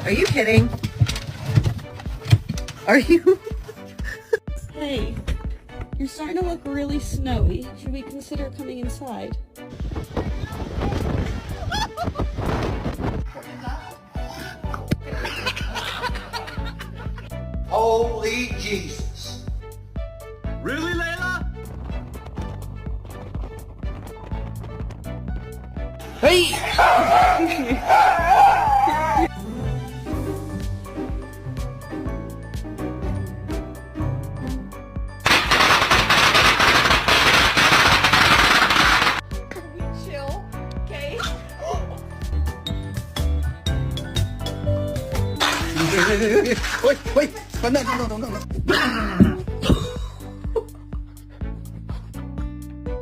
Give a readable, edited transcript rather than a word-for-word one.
Are you kidding? Are you? Hey, you're starting to look really snowy. Should we consider coming inside? Holy Jesus. Really, Layla? Hey! Chill, okay? Wait, no.